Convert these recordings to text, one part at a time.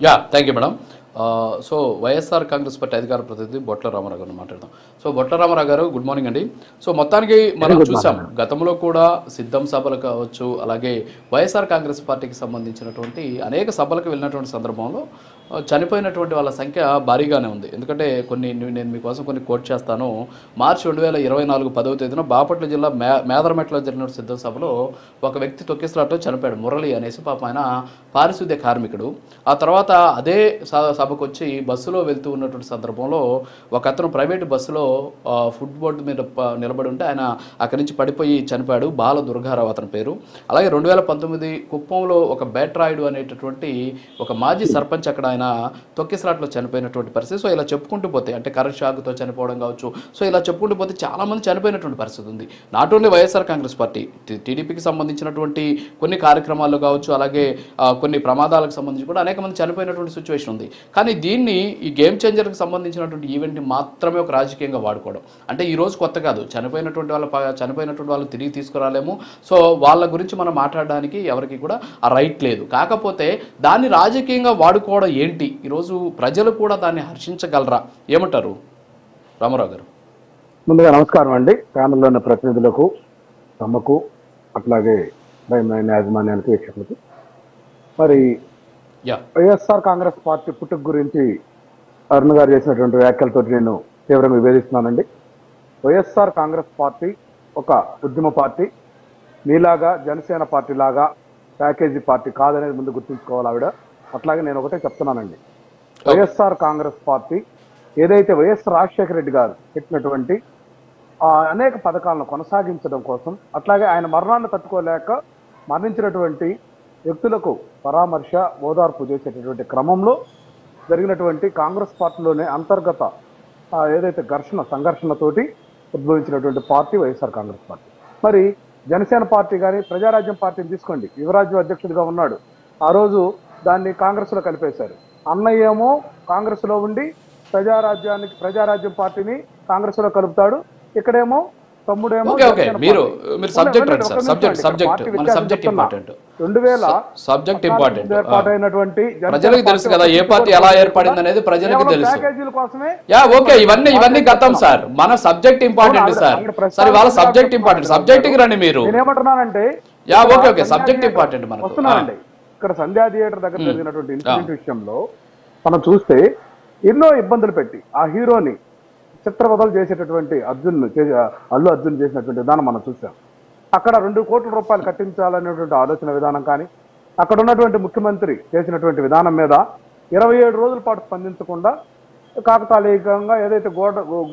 Thank you madam. So YSR Congress party అధికార ప్రతినిధి బొట్ల రామారావు గారిని మాట్లాడదాం. సో బొట్ల రామారావు గారు, గుడ్ మార్నింగ్ అండి. సో మొత్తానికి మనం చూసాం గతంలో కూడా సిద్ధం సభలు కావచ్చు, అలాగే వైఎస్ఆర్ కాంగ్రెస్ పార్టీకి సంబంధించినటువంటి అనేక సభలకు వెళ్ళినటువంటి సందర్భంలో చనిపోయినటువంటి వాళ్ళ సంఖ్య భారీగానే ఉంది. ఎందుకంటే నేను మీకోసం కొన్ని కోట్ చేస్తాను. మార్చి 2024 10వ తేదీన బాపట్ల జిల్లా మేదరమెట్లో జరిగిన సిద్ధం సభలో ఒక వ్యక్తి తొక్కిసలాటలో చనిపోయాడు. మురళి అనేసి పాపం ఆయన పారిశుద్ధ్య కార్మికుడు. ఆ తర్వాత అదే సభకు వచ్చి బస్సులో వెళ్తూ ఉన్నటువంటి సందర్భంలో ఒక అతను ప్రైవేటు బస్సులో ఫుడ్ బోర్డు మీద నిలబడి ఉంటే ఆయన అక్కడి నుంచి పడిపోయి చనిపోయాడు. బాల దుర్గారావు అతని పేరు. అలాగే 2019 కుప్పంలో ఒక బేట్రాయుడు అనేటటువంటి ఒక మాజీ సర్పంచ్ అక్కడ ఆయన తొక్కిసలాట్లో చనిపోయినటువంటి పరిస్థితి. సో ఇలా చెప్పుకుంటూ పోతే అంటే కరెంట్ షాక్తో చనిపోవడం కావచ్చు, సో ఇలా చెప్పుకుంటూ పోతే చాలామంది చనిపోయినటువంటి పరిస్థితి ఉంది. Not only YSR Congress party, టీడీపీకి సంబంధించినటువంటి కొన్ని కార్యక్రమాల్లో కావచ్చు, అలాగే కొన్ని ప్రమాదాలకు సంబంధించి కూడా అనేక మంది చనిపోయినటువంటి సిచ్యువేషన్ ఉంది. కానీ దీన్ని ఈ గేమ్ చేంజర్కి సంబంధించినటువంటి ఈవెంట్ని మాత్రమే ఒక రాజకీయంగా వాడుకోవడం అంటే ఈ రోజు కొత్త కాదు. చనిపోయినటువంటి వాళ్ళు తిరిగి తీసుకురాలేము. సో వాళ్ళ గురించి మనం మాట్లాడడానికి ఎవరికి కూడా ఆ రైట్ లేదు. కాకపోతే దాన్ని రాజకీయంగా వాడుకోవడం ఏంటి, ఈరోజు ప్రజలు కూడా దాన్ని హర్షించగలరా, ఏమంటారు రామారావు గారు? ముందుగా నమస్కారం అండి. ప్యానెల్లో ఉన్న ప్రతినిధులకు, తమకు, అట్లాగే యాజమాన్యానికి, వీక్షకులకు. మరి వైఎస్ఆర్ కాంగ్రెస్ పార్టీ పుట్టుక గురించి అరుణ్ గారు చేసినటువంటి వ్యాఖ్యలతో నేను తీవ్రంగా విభేదిస్తున్నానండి. వైఎస్ఆర్ కాంగ్రెస్ పార్టీ ఒక ఉద్యమ పార్టీ, మీలాగా జనసేన పార్టీ లాగా ప్యాకేజీ పార్టీ కాదనేది ముందు గుర్తుంచుకోవాలి ఆవిడ. అట్లాగే నేను ఒకటే చెప్తున్నానండి, వైఎస్ఆర్ కాంగ్రెస్ పార్టీ ఏదైతే వైఎస్ రాజశేఖర రెడ్డి గారు పెట్టినటువంటి అనేక పథకాలను కొనసాగించడం కోసం, అట్లాగే ఆయన మరణాన్ని తట్టుకోలేక మరణించినటువంటి వ్యక్తులకు పరామర్శ, ఓదార్పు చేసేటటువంటి క్రమంలో జరిగినటువంటి కాంగ్రెస్ పార్టీలోనే అంతర్గత ఏదైతే సంఘర్షణతోటి ఉద్భవించినటువంటి పార్టీ వైఎస్ఆర్ కాంగ్రెస్ పార్టీ. మరి జనసేన పార్టీ కానీ ప్రజారాజ్యం పార్టీని తీసుకోండి, యువరాజ్యం అధ్యక్షుడిగా ఉన్నాడు. ఆ రోజు దాన్ని కాంగ్రెస్లో కలిపేశారు. అన్నయ్య ఏమో కాంగ్రెస్లో ఉండి ప్రజారాజ్యం పార్టీని కాంగ్రెస్లో కలుపుతాడు. ఇక్కడేమో తమ్ముడేమో 2000 ఏర్పాటైనటువంటి ప్రజలకు తెలుసు కదా ఏ పార్టీ ఎలా ఏర్పడింది అనేది ప్రజలకు తెలుసు. ప్యాకేజీల కోసమే ఇవన్నీ గతం సార్. మన సబ్జెక్ట్ ఇంపార్టెంట్ సార్. సరే వాళ్ళ సబ్జెక్ట్ ఇంపార్టెంట్, సబ్జెక్ట్ కి రండి మీరు. నేనేమంటున్నానంటే సబ్జెక్ట్ ఇంపార్టెంట్ మనకు. వస్తున్నానండి. ఇక్కడ సంధ్యా థియేటర్ దగ్గర జరిగినటువంటి ఇన్సిడెంట్ విషయంలో మనం చూస్తే ఎన్నో ఇబ్బందులు పెట్టి ఆ హీరోని చిత్రవదలు చేసేటటువంటి అల్లు అర్జున్ చేసినటువంటి విధానం మనం చూసాం. అక్కడ 2 కోట్ల రూపాయలు కట్టించాలనేటువంటి ఆలోచన విధానం కానీ, అక్కడ ఉన్నటువంటి ముఖ్యమంత్రి చేసినటువంటి విధానం మీద 27 రోజుల పాటు స్పందించకుండా కాకతాళీయంగా ఏదైతే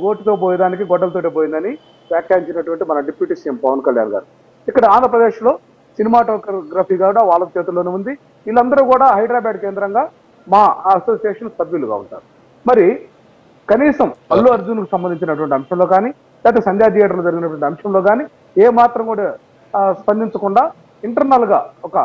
గోటితో పోయేదానికి గొడ్డలతోటే పోయిందని వ్యాఖ్యానించినటువంటి మన డిప్యూటీ సీఎం పవన్ కళ్యాణ్ గారు. ఇక్కడ ఆంధ్రప్రదేశ్లో సినిమాటోగ్రఫీ కూడా వాళ్ళ చేతుల్లోనే ఉంది. వీళ్ళందరూ కూడా హైదరాబాద్ కేంద్రంగా మా అసోసియేషన్ సభ్యులుగా ఉంటారు. మరి కనీసం అల్లు అర్జున్కు సంబంధించినటువంటి అంశంలో కానీ, లేకపోతే సంధ్యా థియేటర్లో జరిగినటువంటి అంశంలో కానీ ఏ మాత్రం కూడా స్పందించకుండా ఇంటర్నల్గా ఒక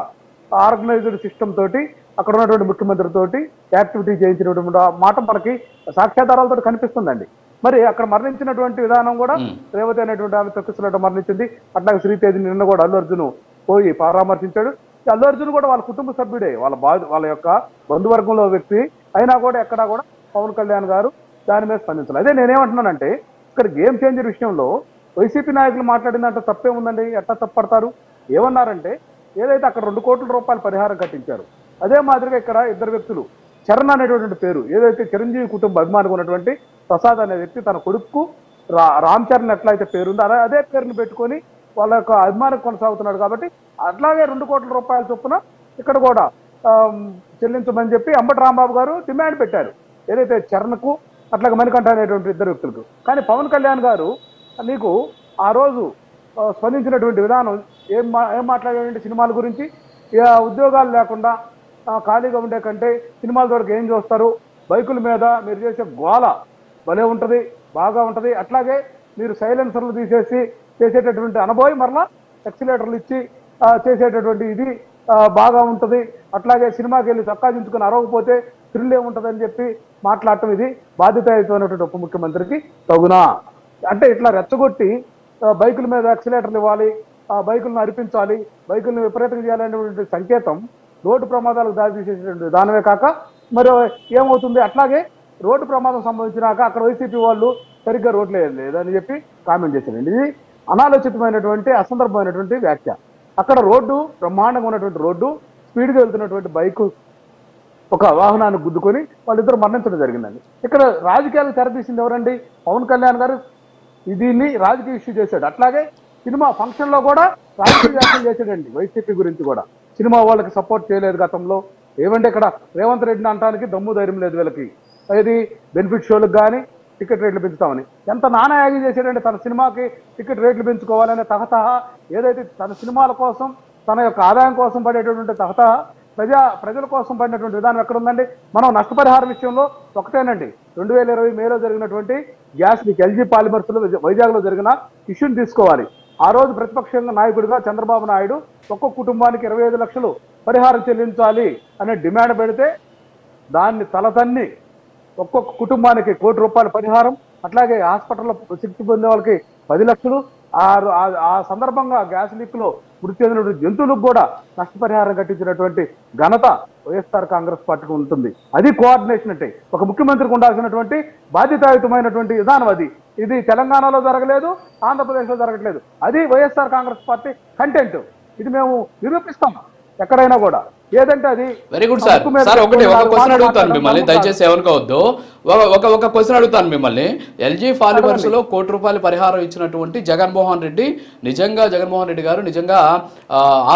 ఆర్గనైజ్డ్ సిస్టమ్ తోటి అక్కడ ఉన్నటువంటి ముఖ్యమంత్రి తోటి యాక్టివిటీ చేయించినటువంటి మాట మనకి సాక్ష్యాధారాలతో కనిపిస్తుందండి. మరి అక్కడ మరణించినటువంటి విధానం కూడా రేవతి అనేటువంటి ఆమె తొక్కిసలాట మరణించింది. అట్లాగే శ్రీతేజ్ నిన్న కూడా అల్లు అర్జున్ పోయి పరామర్శించాడు. అల్లు అర్జున్ కూడా వాళ్ళ కుటుంబ సభ్యుడే, వాళ్ళ యొక్క బంధువర్గంలో వ్యక్తి అయినా కూడా ఎక్కడా కూడా పవన్ కళ్యాణ్ గారు దాని మీద స్పందించాలి. అదే నేనేమంటున్నానంటే ఇక్కడ గేమ్ చేంజర్ విషయంలో వైసీపీ నాయకులు మాట్లాడిందంటే తప్పే ఉందండి. ఎట్లా తప్పడతారు? ఏమన్నారంటే ఏదైతే అక్కడ 2 కోట్ల రూపాయలు పరిహారం కట్టించారు, అదే మాదిరిగా ఇక్కడ 2 వ్యక్తులు చరణ్ అనేటువంటి పేరు ఏదైతే చిరంజీవి కుటుంబ అభిమానిగా ఉన్నటువంటి ప్రసాద్ అనే వ్యక్తి తన కొడుకు రామ్ చరణ్ ఎట్లయితే పేరుందో అదే పేరుని పెట్టుకొని వాళ్ళ యొక్క అభిమానం కొనసాగుతున్నాడు. కాబట్టి అట్లాగే 2 కోట్ల రూపాయల చొప్పున ఇక్కడ కూడా చెల్లించమని చెప్పి అంబటి రాంబాబు గారు డిమాండ్ పెట్టారు, ఏదైతే చరణ్కు అట్లాగే మణికంఠ అనేటువంటి 2 వ్యక్తులకు. కానీ పవన్ కళ్యాణ్ గారు నీకు ఆ రోజు స్పందించినటువంటి విధానం ఏం మాట్లాడేటువంటి సినిమాల గురించి, ఉద్యోగాలు లేకుండా ఖాళీగా ఉండే కంటే సినిమాల ద్వారా ఏం చూస్తారు, బైకుల మీద మీరు చేసే గోల భలే ఉంటుంది, బాగా ఉంటుంది. అట్లాగే మీరు సైలెన్సర్లు తీసేసి చేసేటటువంటి అనుభవం మరలా ఎక్సిలేటర్లు ఇచ్చి చేసేటటువంటి ఇది బాగా ఉంటుంది. అట్లాగే సినిమాకి వెళ్ళి చక్కాదించుకుని అరవకపోతే థ్రిల్ ఏముంటుందని చెప్పి మాట్లాడటం ఇది బాధ్యతాయుతమైనటువంటి ఉప ముఖ్యమంత్రికి తగునా? అంటే ఇట్లా రెచ్చగొట్టి బైకుల మీద ఎక్సిలేటర్లు ఇవ్వాలి, బైకులను అరిపించాలి, బైకులను విపరీతంగా చేయాలనేటువంటి సంకేతం రోడ్డు ప్రమాదాలకు దారితీసేటువంటి విధానమే కాక మరి ఏమవుతుంది? అట్లాగే రోడ్డు ప్రమాదం సంభవించినాక అక్కడ వైసీపీ వాళ్ళు సరిగ్గా రోడ్లు లేదని చెప్పి కామెంట్ చేశారండి. ఇది అనాలోచితమైనటువంటి అసందర్భమైనటువంటి వ్యాఖ్య. అక్కడ రోడ్డు బ్రహ్మాండంగా ఉన్నటువంటి రోడ్డు, స్పీడ్గా వెళ్తున్నటువంటి బైకు ఒక వాహనాన్ని గుద్దుకొని వాళ్ళిద్దరు మరణించడం జరిగిందండి. ఇక్కడ రాజకీయాలకు తెరతీసింది ఎవరండి? పవన్ కళ్యాణ్ గారు దీన్ని రాజకీయ ఇష్యూ చేశాడు. అట్లాగే సినిమా ఫంక్షన్ లో కూడా రాజకీయ వ్యాఖ్యలు చేశాడండి. వైసీపీ గురించి కూడా సినిమా వాళ్ళకి సపోర్ట్ చేయలేదు గతంలో. ఏమంటే ఇక్కడ రేవంత్ రెడ్డిని అంటానికి దమ్ము ధైర్యం లేదు వీళ్ళకి. ఇది బెనిఫిట్ షోలకు కానీ టికెట్ రేట్లు పెంచుతామని ఎంత నానాయాగం చేశాడంటే తన సినిమాకి టికెట్ రేట్లు పెంచుకోవాలనే తహతహ, ఏదైతే తన సినిమాల కోసం తన యొక్క ఆదాయం కోసం పడేటటువంటి తహతహ ప్రజల కోసం పడినటువంటి విధానం ఎక్కడ ఉందండి? మనం నష్టపరిహారం విషయంలో ఒకటేనండి, 2020 మేలో జరిగినటువంటి గ్యాస్ లీక్ ఎల్జీ పాలిమర్స్ లో వైజాగ్ లో జరిగిన ఇష్యూని తీసుకోవాలి. ఆ రోజు ప్రతిపక్ష నాయకుడిగా చంద్రబాబు నాయుడు ఒక్కొక్క కుటుంబానికి 25 లక్షలు పరిహారం చెల్లించాలి అనే డిమాండ్ పెడితే దాన్ని తలతన్ని ఒక్కొక్క కుటుంబానికి 1 కోటి రూపాయల పరిహారం, అట్లాగే హాస్పిటల్లో చికిత్స పొందే వాళ్ళకి 10 లక్షలు, ఆ సందర్భంగా గ్యాస్ లీక్ లో మృతి చెందినటువంటి జంతువులకు కూడా నష్టపరిహారం కట్టించినటువంటి ఘనత వైఎస్ఆర్ కాంగ్రెస్ పార్టీకి ఉంటుంది. అది కోఆర్డినేషన్ అంటే ఒక ముఖ్యమంత్రికి ఉండాల్సినటువంటి బాధ్యతాయుతమైనటువంటి విధానం అది. ఇది తెలంగాణలో జరగలేదు, ఆంధ్రప్రదేశ్లో జరగట్లేదు. అది వైఎస్ఆర్ కాంగ్రెస్ పార్టీ కంటెంట్. ఇది మేము నిరూపిస్తాం ఎక్కడైనా కూడా. ఏదంటే అది వెరీ గుడ్ సార్. సార్ ఒక క్వశ్చన్ అడుగుతాను మిమ్మల్ని, దయచేసి ఏమనుకోవద్దు. ఒక క్వశ్చన్ అడుగుతాను మిమ్మల్ని. ఎల్జీ పాలిమర్స్ లో 1 కోటి రూపాయల పరిహారం ఇచ్చినటువంటి జగన్మోహన్ రెడ్డి, నిజంగా జగన్మోహన్ రెడ్డి గారు నిజంగా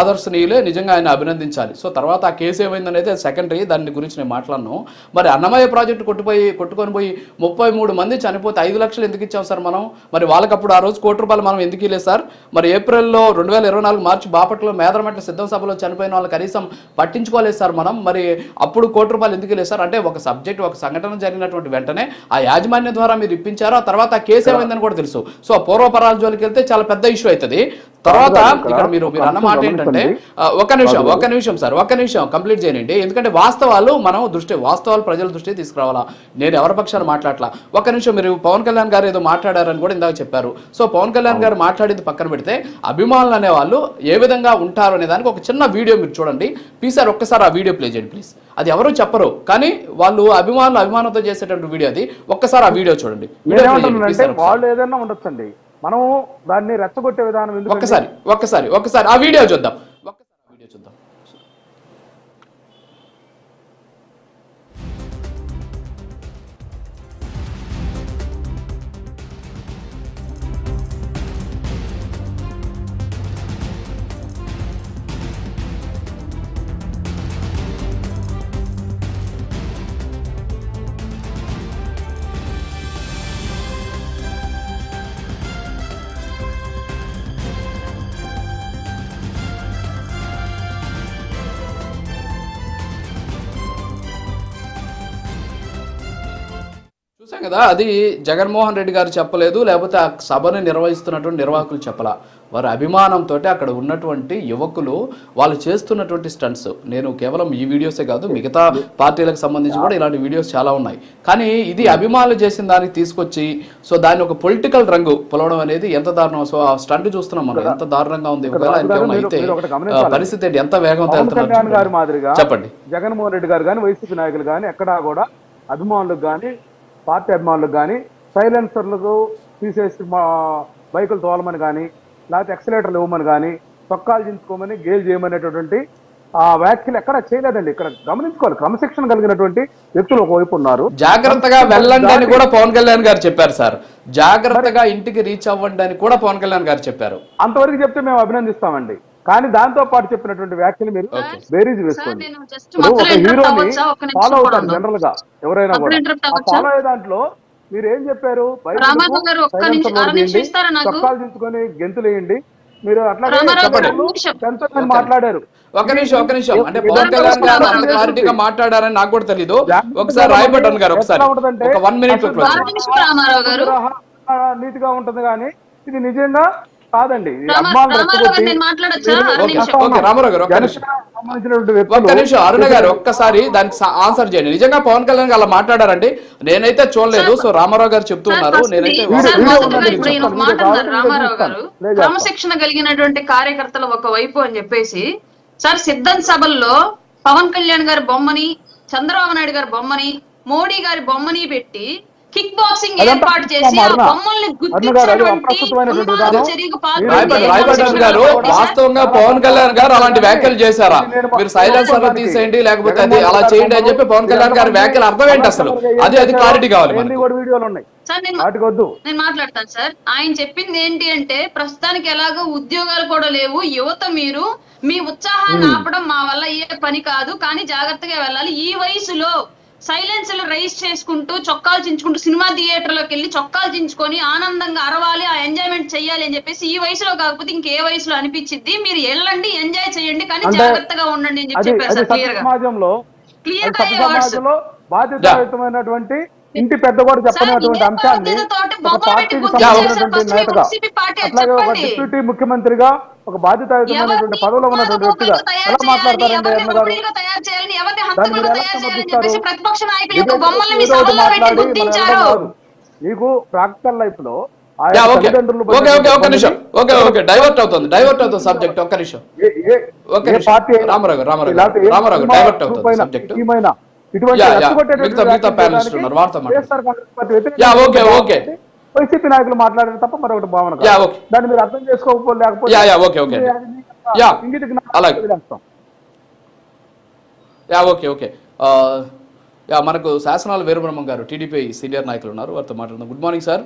ఆదర్శనీయులే, నిజంగా ఆయన అభినందించాలి. సో తర్వాత ఆ కేసు ఏమైందనేది సెకండరీ, దాని గురించి నేను మాట్లాడను. మరి అన్నమయ్య ప్రాజెక్టు కొట్టుకొని పోయి 33 మంది చనిపోతే 5 లక్షలు ఎందుకు ఇచ్చాం సార్ మనం? మరి వాళ్ళకప్పుడు ఆ రోజు 1 కోటి రూపాయలు మనం ఎందుకు ఇవ్వలేదు సార్? మరి ఏప్రిల్లో 2024 మార్చి బాపట్ల మేదరమెట్ల సిద్ధం సభలో చనిపోయిన వాళ్ళు కనీసం పట్టించుకోలేదు సార్ మనం. మరి అప్పుడు 1 కోటి రూపాయలు ఎందుకు లేదు సార్? అంటే ఒక సబ్జెక్ట్, ఒక సంఘటన జరిగినటువంటి వెంటనే ఆ యాజమాన్యం ద్వారా మీరు ఇప్పించారు. ఆ తర్వాత ఆ కేసు ఏమైందని కూడా తెలుసు. సో పూర్వపరాల జోలికి వెళ్తే చాలా పెద్ద ఇష్యూ అవుతుంది. తర్వాత ఇక్కడ మీరు అన్న మాట ఏంటంటే, ఒక్క నిమిషం సార్, ఒక్క నిమిషం కంప్లీట్ చేయండి. ఎందుకంటే వాస్తవాలు ప్రజల దృష్టి తీసుకురావాలా. నేను ఎవరి పక్షాన్ని మాట్లాడలా. ఒక్క నిమిషం, మీరు పవన్ కళ్యాణ్ గారు ఏదో మాట్లాడారని కూడా ఇందాక చెప్పారు. సో పవన్ కళ్యాణ్ గారు మాట్లాడేది పక్కన పెడితే అభిమానులు అనే వాళ్ళు ఏ విధంగా ఉంటారు అనే దానికి ఒక చిన్న వీడియో మీరు చూడండి ప్లీజ్ సార్. ఒక్కసారి ఆ వీడియో ప్లే చేయండి ప్లీజ్. అది ఎవరు చెప్పరు కానీ వాళ్ళు అభిమానంతో చేసేటువంటి వీడియో అది. ఒక్కసారి ఆ వీడియో చూడండి. వాళ్ళు ఏదైనా ఉండొచ్చండి, మనం దాన్ని రెచ్చగొట్టే విధానం. ఒక్కసారి ఆ వీడియో చూద్దాం. చూసాం కదా, అది జగన్మోహన్ రెడ్డి గారు చెప్పలేదు, లేకపోతే ఆ సభను నిర్వహిస్తున్నటువంటి నిర్వాహకులు చెప్పలా. వారి అభిమానంతో అక్కడ ఉన్నటువంటి యువకులు వాళ్ళు చేస్తున్నటువంటి స్టంట్స్, నేను కేవలం ఈ వీడియోసే కాదు మిగతా పార్టీలకు సంబంధించి కూడా ఇలాంటి వీడియోస్ చాలా ఉన్నాయి. కానీ ఇది అభిమానులు చేసిన దానికి తీసుకొచ్చి సో దాన్ని ఒక పొలిటికల్ రంగు పొలవడం అనేది ఎంత దారుణం. సో ఆ స్టంట్ చూస్తున్నాం మనం, ఎంత దారుణంగా ఉంది. అయితే పరిస్థితి ఏంటి, ఎంత వేగంతో వెళ్తున్నారు చెప్పండి. జగన్మోహన్ రెడ్డి గారు కానీ వైసీపీ నాయకులు కానీ ఎక్కడా కూడా అభిమానులకు కానీ పార్టీ అభిమానులకు కానీ సైలెన్సర్లకు తీసేసి బైకులు తోలమని కానీ, లేకపోతే ఎక్సలేటర్లు ఇవ్వమని కానీ, చొక్కాలు దించుకోమని గేలు చేయమనేటటువంటి ఆ వ్యాఖ్యలు ఎక్కడ చేయలేదండి. ఇక్కడ గమనించుకోవాలి, క్రమశిక్షణ కలిగినటువంటి వ్యక్తులు ఒకవైపు ఉన్నారు. జాగ్రత్తగా వెళ్ళండి అని కూడా పవన్ కళ్యాణ్ గారు చెప్పారు సార్. జాగ్రత్తగా ఇంటికి రీచ్ అవ్వండి అని కూడా పవన్ కళ్యాణ్ గారు చెప్పారు. అంతవరకు చెప్తే మేము అభినందిస్తామండి. కానీ దాంతో పాటు చెప్పినటువంటి వ్యాఖ్యలు మీరు బేరీజ్ వేసుకోండి. ఒక హీరోని ఫాలో అవుతారు జనరల్ గా ఎవరైనా కూడా. ఫాలో అయ్యే దాంట్లో మీరు ఏం చెప్పారు? చొక్కాలు దించుకొని గెంతులు వేయండి. మీరు అట్లాగే మాట్లాడారు. ఒక నిమిషం అంటే పవన్ కళ్యాణ్ గారు అంత క్లారిటీగా మాట్లాడారని నాకు కూడా తెలీదు. ఒకసారి రాయబడ్డాను గారు ఒకసారి ఒక 1 minute నీతిగా ఉంటుంది కానీ ఇది నిజంగా కాదండి. రామారావు గారు ఒక్క నిమిషం, అరుణ గారు ఒక్కసారి దానికి ఆన్సర్ చేయండి. నిజంగా పవన్ కళ్యాణ్ అలా మాట్లాడారండి? నేనైతే చూడలేదు. సో రామారావు గారు చెప్తున్నారు. నేనైతే రామారావు గారు క్రమశిక్షణ కలిగినటువంటి కార్యకర్తలు ఒకవైపు అని చెప్పేసి సార్ సిద్ధం సభల్లో పవన్ కళ్యాణ్ గారి బొమ్మని చంద్రబాబు నాయుడు గారి బొమ్మని, మోడీ గారి బొమ్మని పెట్టి కిక్ బాక్సింగ్ అదంతా ఏర్పాటు చేసి ఆ అరుణ. బొమ్మల్ని అరుణ గారు, అది గుర్తించినటువంటి అప్రస్తుతమైనటువంటి ఉన్మాద విధానం. చర్యకు రాయపాటి రెడ్డి గారు వాస్తవంగా పవన్ కళ్యాణ్ గారు అలాంటి వ్యాఖ్యలు చేశారా? మీరు సైలెన్సర్ తీసేయండి, లేకపోతే అది అలా చేయండి అని చెప్పి పవన్ కళ్యాణ్ గారి వ్యాఖ్యలు అర్థం ఏంటి అసలు? అది క్లారిటీ కావాలి ఎన్ని మనకు. కూడా వీడియోలు ఉన్నాయి, సార్ వాటికి వద్దు. నేను మాట్లాడతాను సార్. ఆయన చెప్పింది ఏంటి అంటే, ప్రస్తుతానికి ఎలాగో ఉద్యోగాలు కూడా లేవు, యువత మీరు మీ ఉత్సాహాన్ని ఆపడం మా వల్ల ఏ పని కాదు, కానీ జాగ్రత్తగా వెళ్ళాలి. ఈ వయసులో సైలెన్స్లు రైజ్ చేసుకుంటూ చొక్కాలు చించుకుంటూ సినిమా థియేటర్లోకి వెళ్ళి చొక్కాలు చించుకొని ఆనందంగా అరవాలి, ఆ ఎంజాయ్మెంట్ చెయ్యాలి అని చెప్పేసి ఈ వయసులో కాకపోతే ఇంకే వయసులో అనిపించింది. మీరు వెళ్ళండి, ఎంజాయ్ చేయండి, కానీ అంటే జాగ్రత్తగా ఉండండి అని అది చెప్పారు అది సార్ సభ్య క్లియర్ గా. సమాజంలో క్లియర్ అది గా సభ్య సమాజంలో బాధ్యతాయుతమైనటువంటి ఇంటి పెద్ద కూడా చెప్పినటువంటి సార్, అంశాన్ని బాధ్యతతోటి ఒక బొమ్మలు పెట్టి పార్టీకి గుర్తు సంబంధించినటువంటి చేశారు. నేతగా, వైసీపీ పార్టీ అది అట్లాగే ఒక చెప్పండి. డిప్యూటీ ముఖ్యమంత్రిగా ఒక బాధ్యతాయుతమైనటువంటి పదవిలో ఉన్నటువంటి వ్యక్తిగా ఎలా మాట్లాడతారండి అన్న గారు? దాన్ని మీరు ఎలా సమర్థిస్తారు? ప్రతిపక్ష నాయకుల ఏదో యొక్క బొమ్మల్ని మీ ఏదో ఒకటి సభల్లో పెట్టి మాట్లాడి మన గుర్తించారు. వెళ్ళడం కాదు. మీకు ప్రాక్టికల్ లైఫ్ లో యా, ఓకే ఓకే ఓకే ఒక్క నిమిషం. ఓకే ఓకే డైవర్ట్ అవుతుంది సబ్జెక్ట్. ఒక్క నిమిషం. ఓకే రామారావు గారు డైవర్ట్ అవుతుంది సబ్జెక్ట్. ఇటువంటి యా, యా. రెచ్చగొట్టేటువంటి మిగతా వ్యాఖ్యలు ప్యానలిస్టులు చేయడానికి ఉన్నారు, వార్త మాట్లాడండి. వైఎస్ఆర్ కాంగ్రెస్ పార్టీ వ్యతిరేకంగా యా, ఓకే ఓకే వైసీపీ నాయకులు మాట్లాడారు తప్ప మరొకటి భావన కాదు. Yeah, okay. దాన్ని మీరు అర్థం చేసుకోకపోతే లేకపోతే yeah, yeah, okay okay yeah, ఇంగిత అలాగే. జ్ఞానం యా, ఓకే ఓకే యా, మనకు శాసనాల వీరబ్రహ్మం గారు టీడీపీ సీనియర్ నాయకులు ఉన్నారు, వారితో మాట్లాడుతున్నాం. Good morning sir.